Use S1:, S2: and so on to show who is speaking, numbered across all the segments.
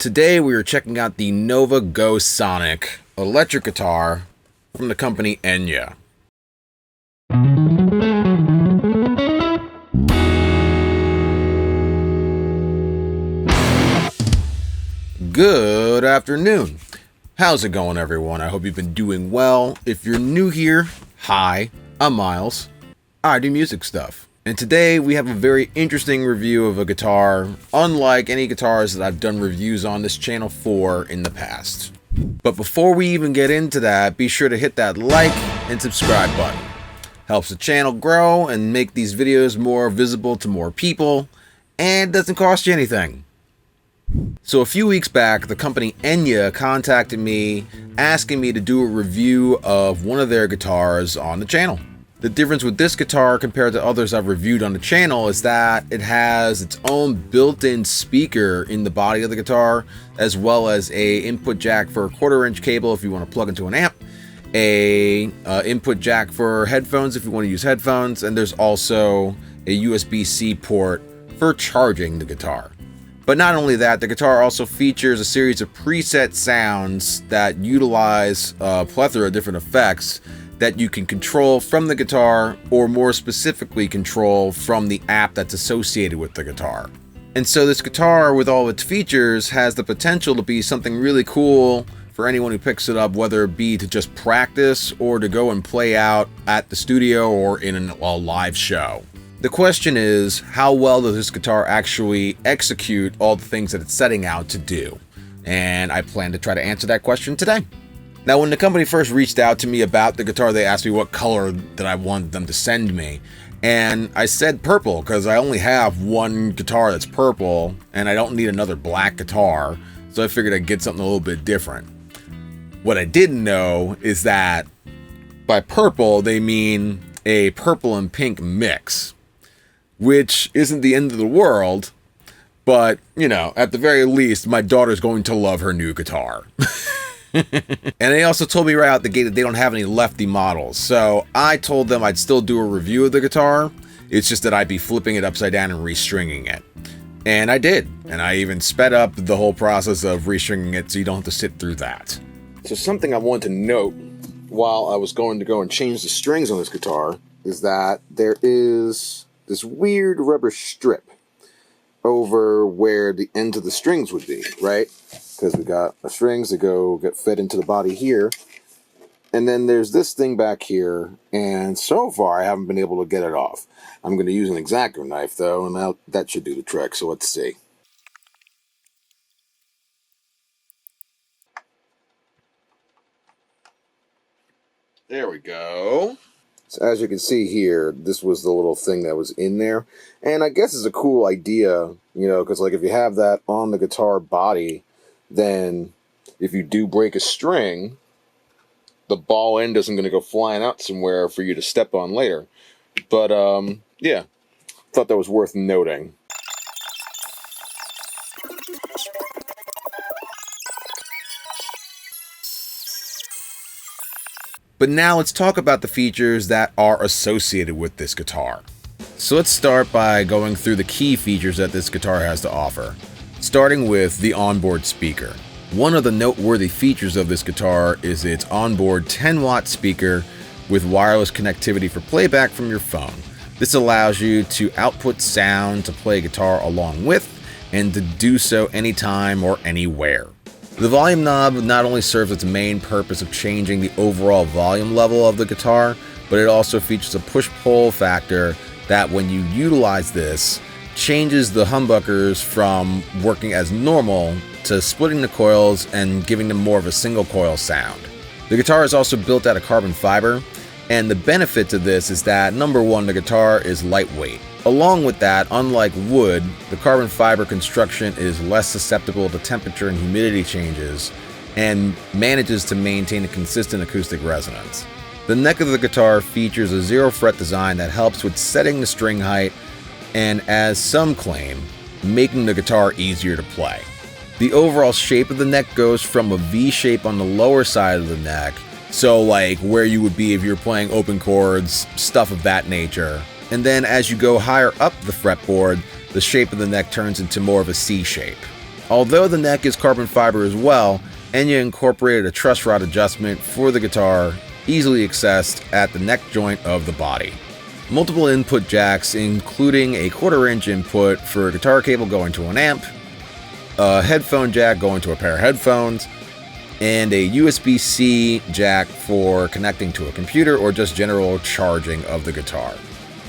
S1: Today we are checking out the Nova Go Sonic electric guitar from the company Enya. Good afternoon. How's it going, everyone? I hope you've been doing well. If you're new here, hi, I'm Miles. I do music stuff. And today we have a very interesting review of a guitar, unlike any guitars that I've done reviews on this channel for in the past. But before we even get into that, be sure to hit that like and subscribe button. Helps the channel grow and make these videos more visible to more people, and doesn't cost you anything. So a few weeks back, the company Enya contacted me asking me to do a review of one of their guitars on the channel. The difference with this guitar compared to others I've reviewed on the channel is that it has its own built-in speaker in the body of the guitar, as well as a input jack for a 1/4-inch cable if you want to plug into an amp, a input jack for headphones if you want to use headphones, and there's also a USB-C port for charging the guitar. But not only that, the guitar also features a series of preset sounds that utilize a plethora of different effects that you can control from the guitar, or more specifically control from the app that's associated with the guitar. And so this guitar, with all its features, has the potential to be something really cool for anyone who picks it up, whether it be to just practice or to go and play out at the studio or in a live show. The question is, how well does this guitar actually execute all the things that it's setting out to do? And I plan to try to answer that question today. Now, when the company first reached out to me about the guitar, they asked me what color that I wanted them to send me. And I said purple, because I only have one guitar that's purple, and I don't need another black guitar, so I figured I'd get something a little bit different. What I didn't know is that by purple, they mean a purple and pink mix, which isn't the end of the world, but, you know, at the very least, my daughter's going to love her new guitar. And they also told me right out the gate that they don't have any lefty models, so I told them I'd still do a review of the guitar. It's just that I'd be flipping it upside down and restringing it. And I did, and I even sped up the whole process of restringing it so you don't have to sit through that. So something I wanted to note while I was going to go and change the strings on this guitar is that there is this weird rubber strip over where the ends of the strings would be, right? Because we got the strings that get fed into the body here, and then there's this thing back here, and so far I haven't been able to get it off. I'm going to use an X-Acto knife though, and that should do the trick, so let's see. There we go. So as you can see here, this was the little thing that was in there, and I guess it's a cool idea, you know, because like if you have that on the guitar body, then if you do break a string, the ball end isn't going to go flying out somewhere for you to step on later. But yeah, thought that was worth noting. But now let's talk about the features that are associated with this guitar. So let's start by going through the key features that this guitar has to offer, starting with the onboard speaker. One of the noteworthy features of this guitar is its onboard 10-watt speaker with wireless connectivity for playback from your phone. This allows you to output sound to play guitar along with, and to do so anytime or anywhere. The volume knob not only serves its main purpose of changing the overall volume level of the guitar, but it also features a push-pull factor that, when you utilize this, changes the humbuckers from working as normal to splitting the coils and giving them more of a single coil sound. The guitar is also built out of carbon fiber, and the benefit to this is that, number one, the guitar is lightweight. Along with that, unlike wood, the carbon fiber construction is less susceptible to temperature and humidity changes and manages to maintain a consistent acoustic resonance. The neck of the guitar features a 0-fret design that helps with setting the string height and, as some claim, making the guitar easier to play. The overall shape of the neck goes from a V shape on the lower side of the neck, so like where you would be if you're playing open chords, stuff of that nature. And then as you go higher up the fretboard, the shape of the neck turns into more of a C shape. Although the neck is carbon fiber as well, Enya incorporated a truss rod adjustment for the guitar, easily accessed at the neck joint of the body. Multiple input jacks, including a 1/4 inch input for a guitar cable going to an amp, a headphone jack going to a pair of headphones, and a USB-C jack for connecting to a computer or just general charging of the guitar.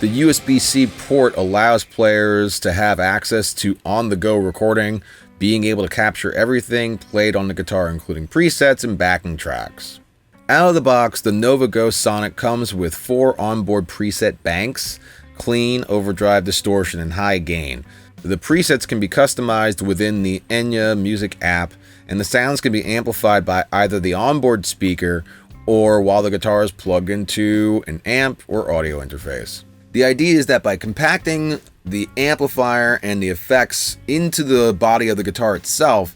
S1: The USB-C port allows players to have access to on-the-go recording, being able to capture everything played on the guitar, including presets and backing tracks. Out of the box, the Nova Go Sonic comes with 4 onboard preset banks: clean, overdrive, distortion, and high gain. The presets can be customized within the Enya music app, and the sounds can be amplified by either the onboard speaker or while the guitar is plugged into an amp or audio interface. The idea is that by compacting the amplifier and the effects into the body of the guitar itself,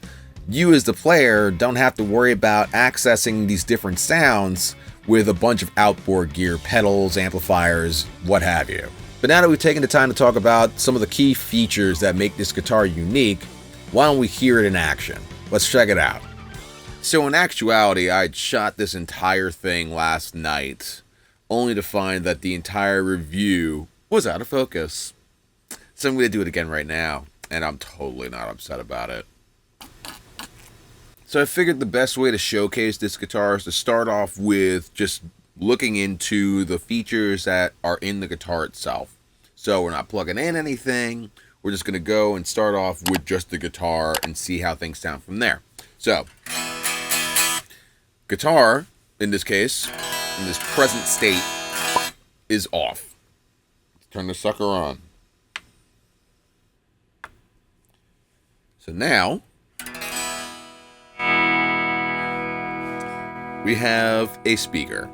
S1: you as the player don't have to worry about accessing these different sounds with a bunch of outboard gear, pedals, amplifiers, what have you. But now that we've taken the time to talk about some of the key features that make this guitar unique, why don't we hear it in action? Let's check it out. So in actuality, I shot this entire thing last night, only to find that the entire review was out of focus. So I'm going to do it again right now, and I'm totally not upset about it. So I figured the best way to showcase this guitar is to start off with just looking into the features that are in the guitar itself. So we're not plugging in anything. We're just going to go and start off with just the guitar and see how things sound from there. So, guitar, in this case, in this present state, is off. Let's turn the sucker on. So now, we have a speaker.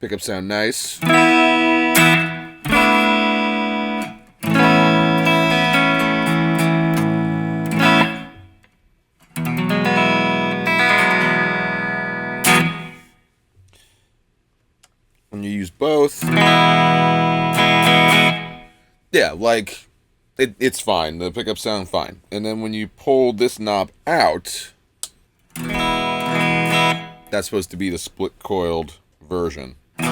S1: Pickups sound nice. When you use both, yeah, like it's fine. The pickups sound fine. And then when you pull this knob out, that's supposed to be the split coiled version. I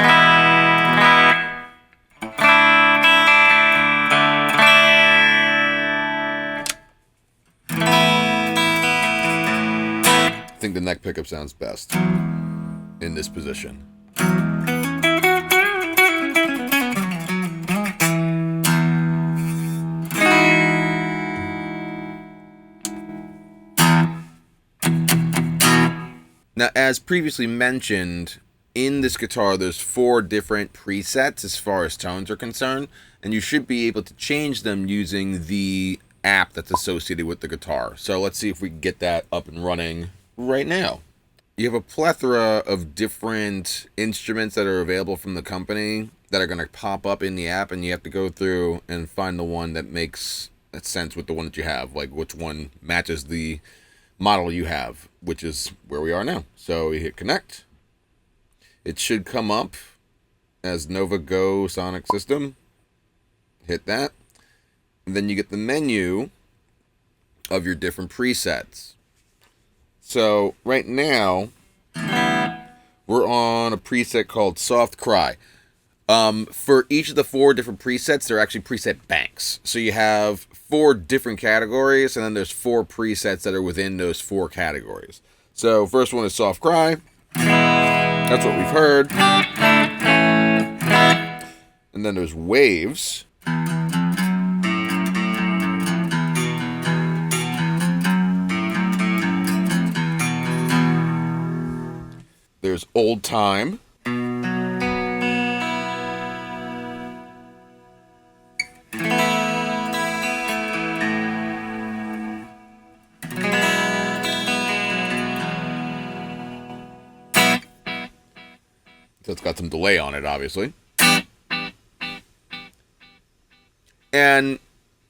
S1: think the neck pickup sounds best in this position. Now, as previously mentioned, in this guitar, there's 4 different presets as far as tones are concerned, and you should be able to change them using the app that's associated with the guitar. So let's see if we can get that up and running right now. You have a plethora of different instruments that are available from the company that are going to pop up in the app, and you have to go through and find the one that makes sense with the one that you have, like which one matches the model you have, which is where we are now. So we hit connect. It should come up as Nova Go Sonic System. Hit that. And then you get the menu of your different presets. So right now, we're on a preset called Soft Cry. For each of the 4 different presets, they're actually preset banks. So you have 4 different categories, and then there's 4 presets that are within those 4 categories. So first one is Soft Cry. That's what we've heard. And then there's Waves. There's Old Time. So it's got some delay on it, obviously. And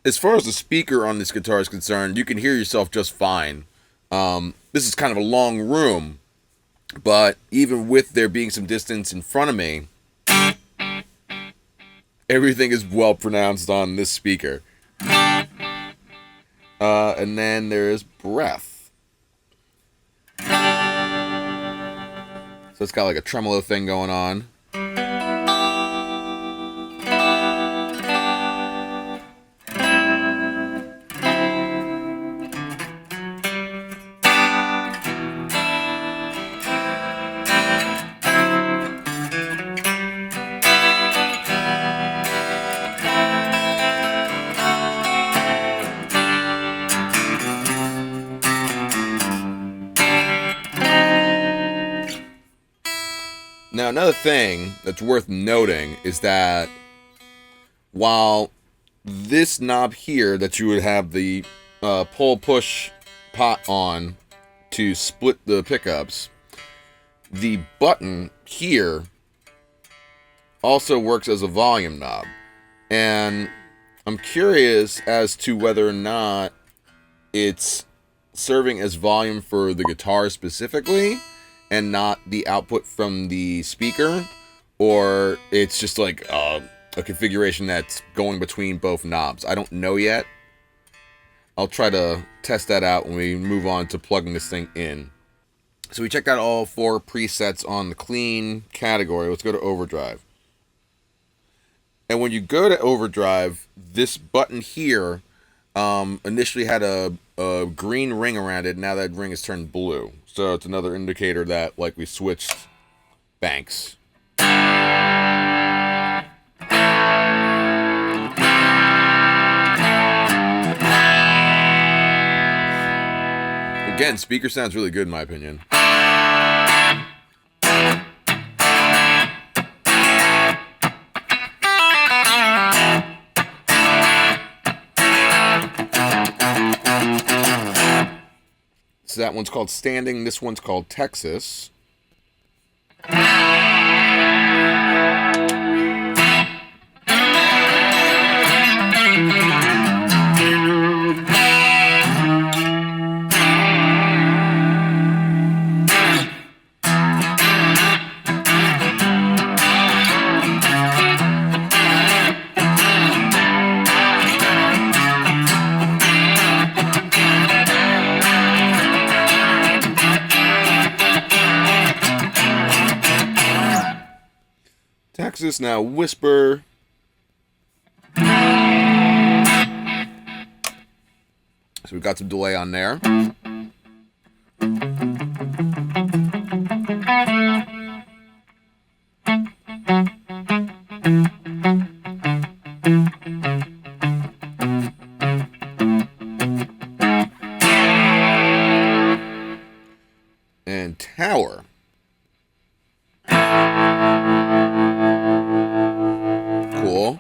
S1: as far as the speaker on this guitar is concerned, you can hear yourself just fine. This is kind of a long room, but even with there being some distance in front of me, Everything is well pronounced on this speaker. And then there's breath. So it's got like a tremolo thing going on. Now, another thing that's worth noting is that while this knob here that you would have the pull-push pot on to split the pickups, the button here also works as a volume knob. And I'm curious as to whether or not it's serving as volume for the guitar specifically, and not the output from the speaker, or it's just like a configuration that's going between both knobs. I don't know yet. I'll try to test that out when we move on to plugging this thing in. So we checked out all 4 presets on the clean category. Let's go to overdrive. And when you go to overdrive, this button here initially had a green ring around it. Now that ring is turned blue. So it's another indicator that, like, we switched banks. Again, speaker sounds really good in my opinion. So that one's called Standing, this one's called Texas. Texas, now whisper. So we've got some delay on there. And tower. Cool.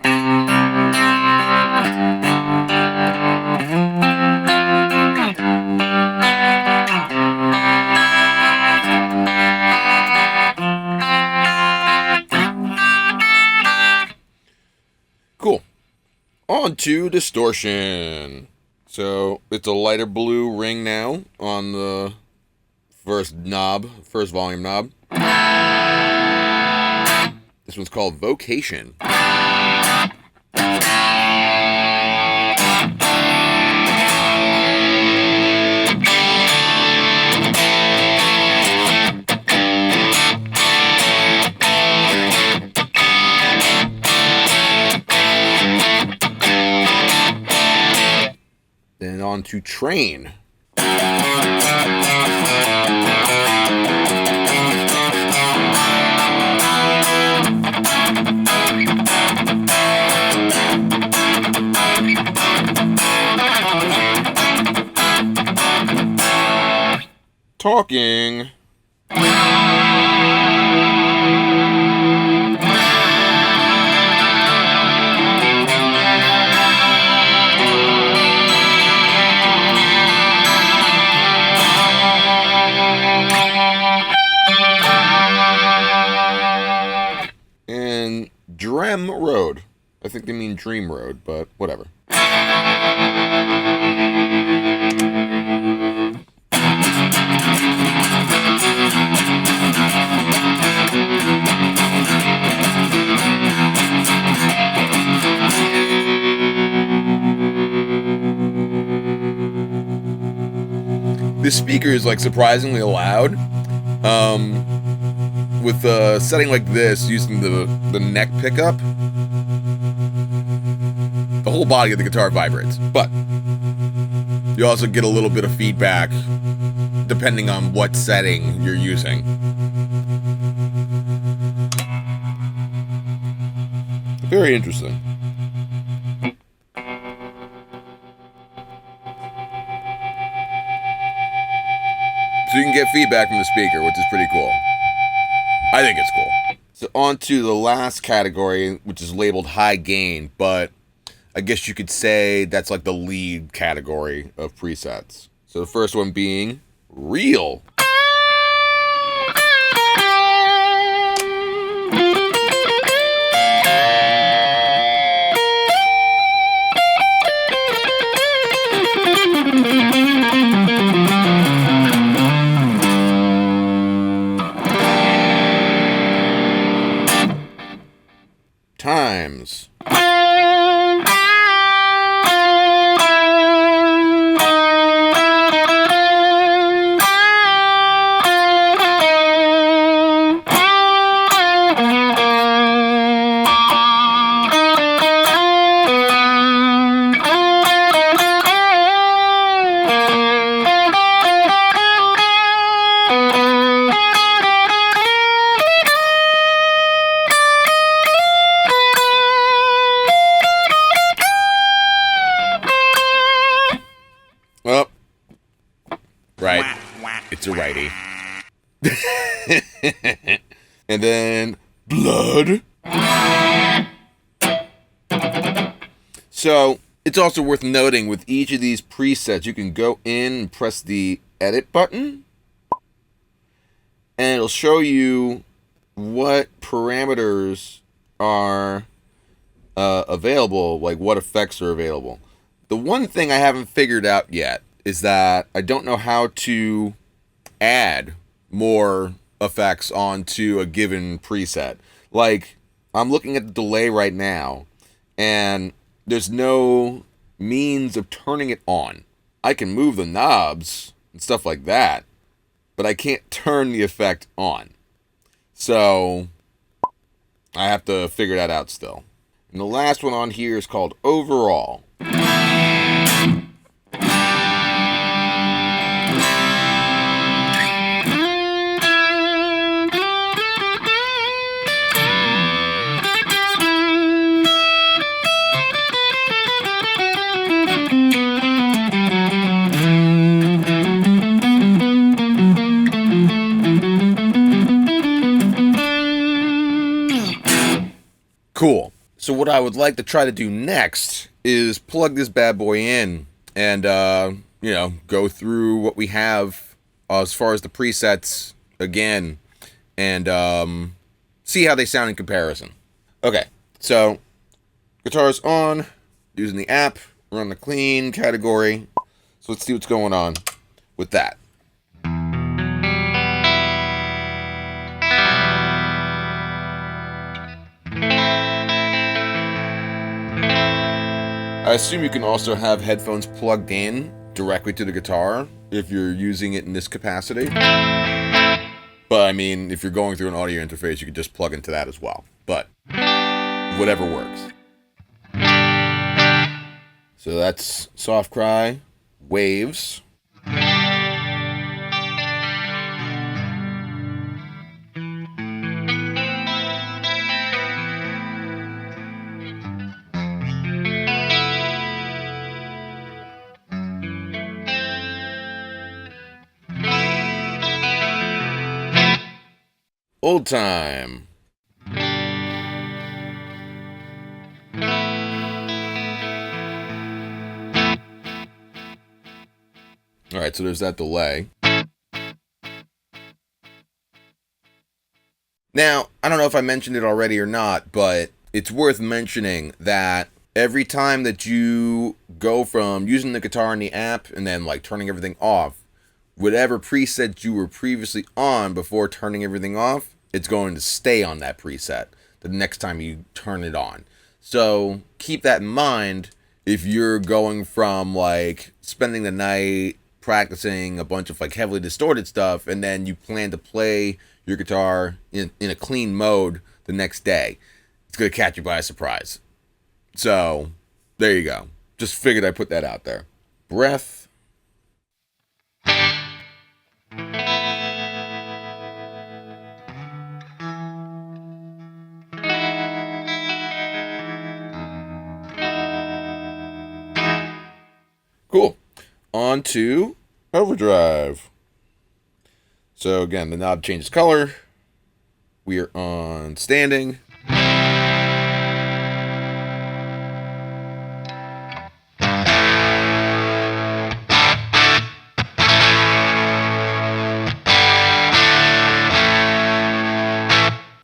S1: Cool. On to distortion. So it's a lighter blue ring now on the first volume knob. This one's called Vocation. Then on to Train. Talking. And Drem Road. I think they mean Dream Road, but whatever. This speaker is like surprisingly loud. With a setting like this, using the neck pickup, the whole body of the guitar vibrates. But you also get a little bit of feedback depending on what setting you're using. Very interesting. So you can get feedback from the speaker, which is pretty cool. I think it's cool. So on to the last category, which is labeled high gain, but I guess you could say that's like the lead category of presets. So the first one being real. Times. Well, right. It's a righty. And then blood. So it's also worth noting with each of these presets, you can go in and press the edit button, and it'll show you what parameters are available, like what effects are available. The one thing I haven't figured out yet is that I don't know how to add more effects onto a given preset. Like, I'm looking at the delay right now, and there's no means of turning it on. I can move the knobs and stuff like that, but I can't turn the effect on. So I have to figure that out still. And the last one on here is called overall. Cool. So what I would like to try to do next is plug this bad boy in and, go through what we have as far as the presets again and see how they sound in comparison. Okay, so guitar's on, using the app, we're on the clean category. So let's see what's going on with that. I assume you can also have headphones plugged in directly to the guitar if you're using it in this capacity. But I mean, if you're going through an audio interface, you could just plug into that as well. But whatever works. So that's Soft Cry, Waves. Old Time. Alright, so there's that delay. Now, I don't know if I mentioned it already or not, but it's worth mentioning that every time that you go from using the guitar in the app and then like turning everything off, whatever preset you were previously on before turning everything off, it's going to stay on that preset the next time you turn it on. So keep that in mind if you're going from like spending the night practicing a bunch of like heavily distorted stuff, and then you plan to play your guitar in a clean mode the next day. It's going to catch you by surprise. So, there you go. Just figured I'd put that out there. Breath. Cool. On to overdrive. So again, the knob changes color. We are on standing.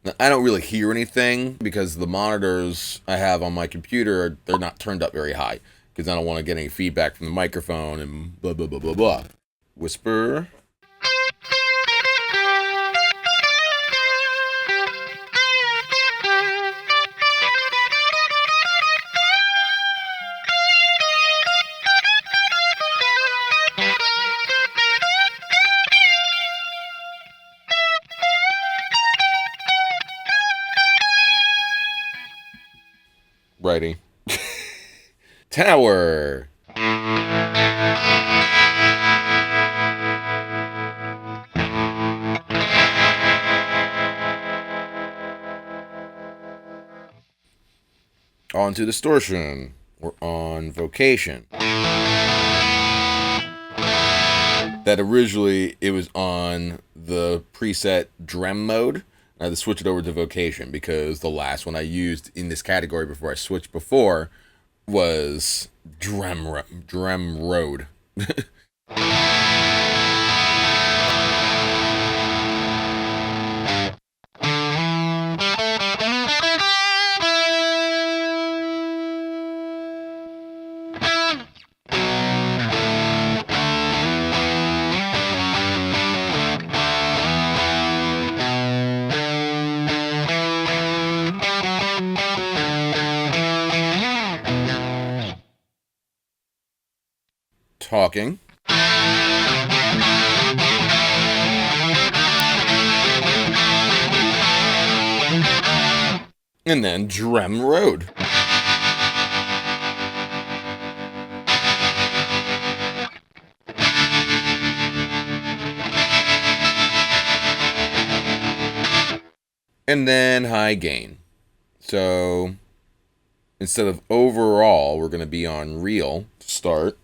S1: Now, I don't really hear anything because the monitors I have on my computer, they're not turned up very high because I don't want to get any feedback from the microphone and blah, blah, blah, blah, blah. Whisper. Righty. Tower. On to distortion. We're on vocation. That originally it was on the preset Drem mode. I had to switch it over to vocation because the last one I used in this category before I switched before was Drem Road. Talking. And then Drem Road. And then high gain. So instead of overall, we're going to be on real to start.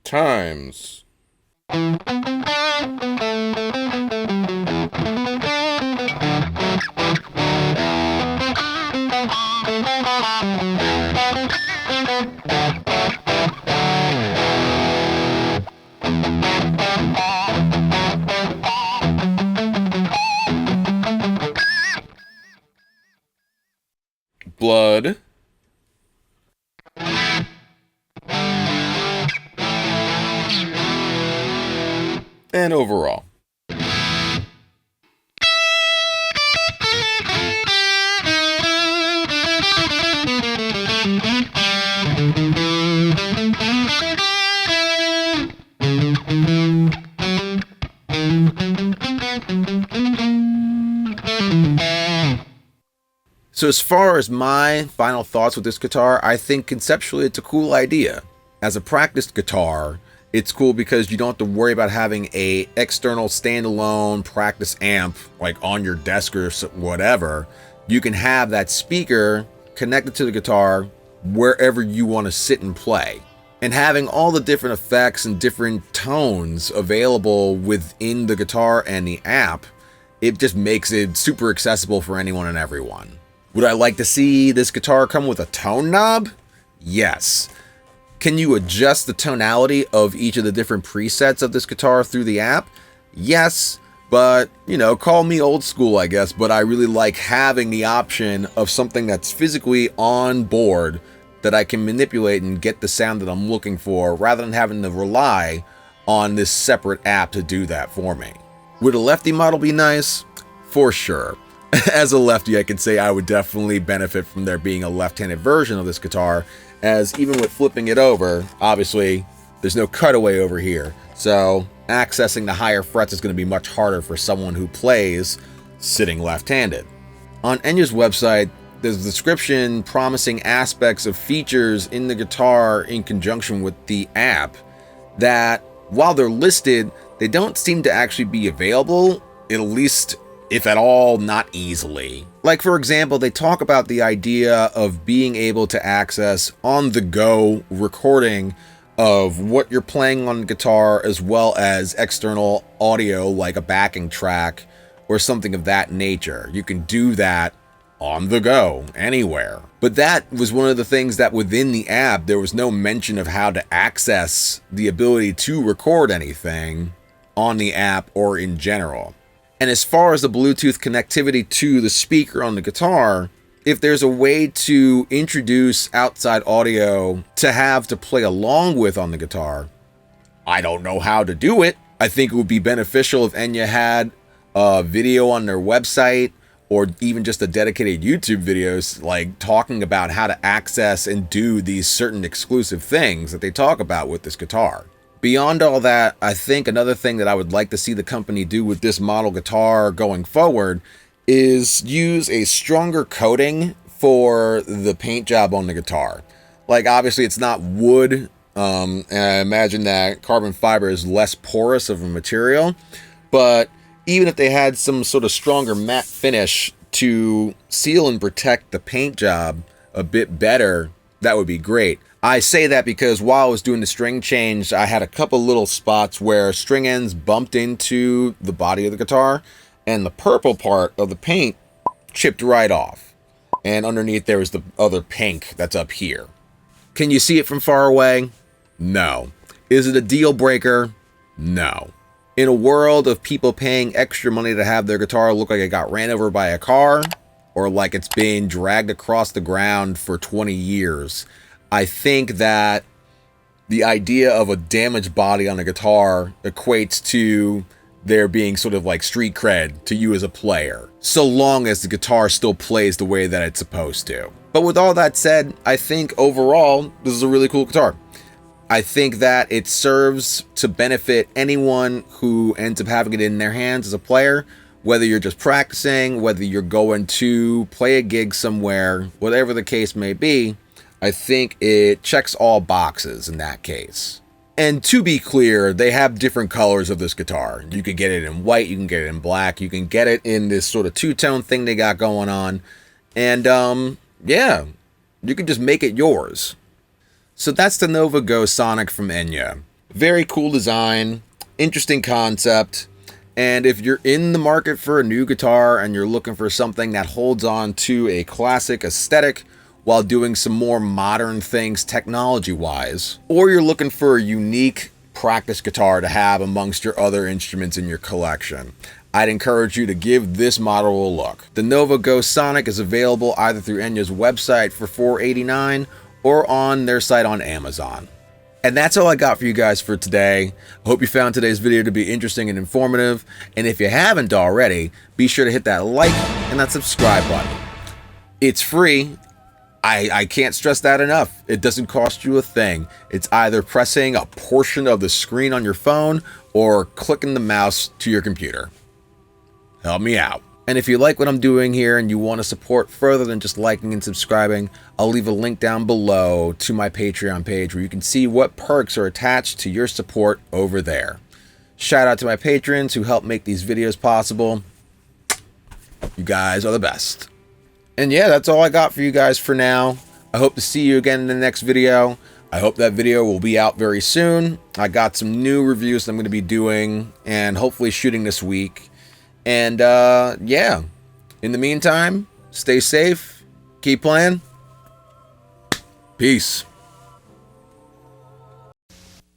S1: Times. Blood. And overall. So as far as my final thoughts with this guitar, I think conceptually it's a cool idea. As a practiced guitar, it's cool because you don't have to worry about having a external standalone practice amp like on your desk or whatever. You can have that speaker connected to the guitar wherever you want to sit and play. And having all the different effects and different tones available within the guitar and the amp, it just makes it super accessible for anyone and everyone. Would I like to see this guitar come with a tone knob? Yes. Can you adjust the tonality of each of the different presets of this guitar through the app? Yes, but, you know, call me old school, I guess, but I really like having the option of something that's physically on board that I can manipulate and get the sound that I'm looking for rather than having to rely on this separate app to do that for me. Would a lefty model be nice? For sure. As a lefty, I can say I would definitely benefit from there being a left-handed version of this guitar, as even with flipping it over, obviously, there's no cutaway over here. So accessing the higher frets is going to be much harder for someone who plays sitting left-handed. On Enya's website, there's a description promising aspects of features in the guitar in conjunction with the app that, while they're listed, they don't seem to actually be available, at least if at all, not easily. Like, for example, they talk about the idea of being able to access on-the-go recording of what you're playing on the guitar, as well as external audio like a backing track or something of that nature. You can do that on the go, anywhere. But that was one of the things that within the app, there was no mention of how to access the ability to record anything on the app or in general. And as far as the Bluetooth connectivity to the speaker on the guitar, if there's a way to introduce outside audio to have to play along with on the guitar, I don't know how to do it. I think it would be beneficial if Enya had a video on their website, or even just a dedicated YouTube videos like talking about how to access and do these certain exclusive things that they talk about with this guitar. Beyond all that, I think another thing that I would like to see the company do with this model guitar going forward is use a stronger coating for the paint job on the guitar. Like, obviously it's not wood, and I imagine that carbon fiber is less porous of a material, but even if they had some sort of stronger matte finish to seal and protect the paint job a bit better, that would be great. I say that because while I was doing the string change, I had a couple little spots where string ends bumped into the body of the guitar, and the purple part of the paint chipped right off. And underneath there was the other pink that's up here. Can you see it from far away? No. Is it a deal breaker? No. In a world of people paying extra money to have their guitar look like it got ran over by a car, or like it's been dragged across the ground for 20 years, I think that the idea of a damaged body on a guitar equates to there being sort of like street cred to you as a player, so long as the guitar still plays the way that it's supposed to. But with all that said, I think overall, this is a really cool guitar. I think that it serves to benefit anyone who ends up having it in their hands as a player, whether you're just practicing, whether you're going to play a gig somewhere, whatever the case may be. I think it checks all boxes in that case. And to be clear, they have different colors of this guitar. You can get it in white, you can get it in black, you can get it in this sort of two-tone thing they got going on. And yeah, you can just make it yours. So that's the Nova Go Sonic from Enya. Very cool design, interesting concept, and if you're in the market for a new guitar and you're looking for something that holds on to a classic aesthetic while doing some more modern things technology-wise, or you're looking for a unique practice guitar to have amongst your other instruments in your collection, I'd encourage you to give this model a look. The Nova Go Sonic is available either through Enya's website for $489 or on their site on Amazon. And that's all I got for you guys for today. I hope you found today's video to be interesting and informative. And if you haven't already, be sure to hit that like and that subscribe button. It's free. I can't stress that enough. It doesn't cost you a thing. It's either pressing a portion of the screen on your phone or clicking the mouse to your computer. Help me out. And if you like what I'm doing here and you want to support further than just liking and subscribing, I'll leave a link down below to my Patreon page where you can see what perks are attached to your support over there. Shout out to my patrons who help make these videos possible. You guys are the best. And yeah, that's all I got for you guys for now. I hope to see you again in the next video. I hope that video will be out very soon. I got some new reviews that I'm going to be doing and hopefully shooting this week. And yeah, in the meantime, stay safe, keep playing, peace.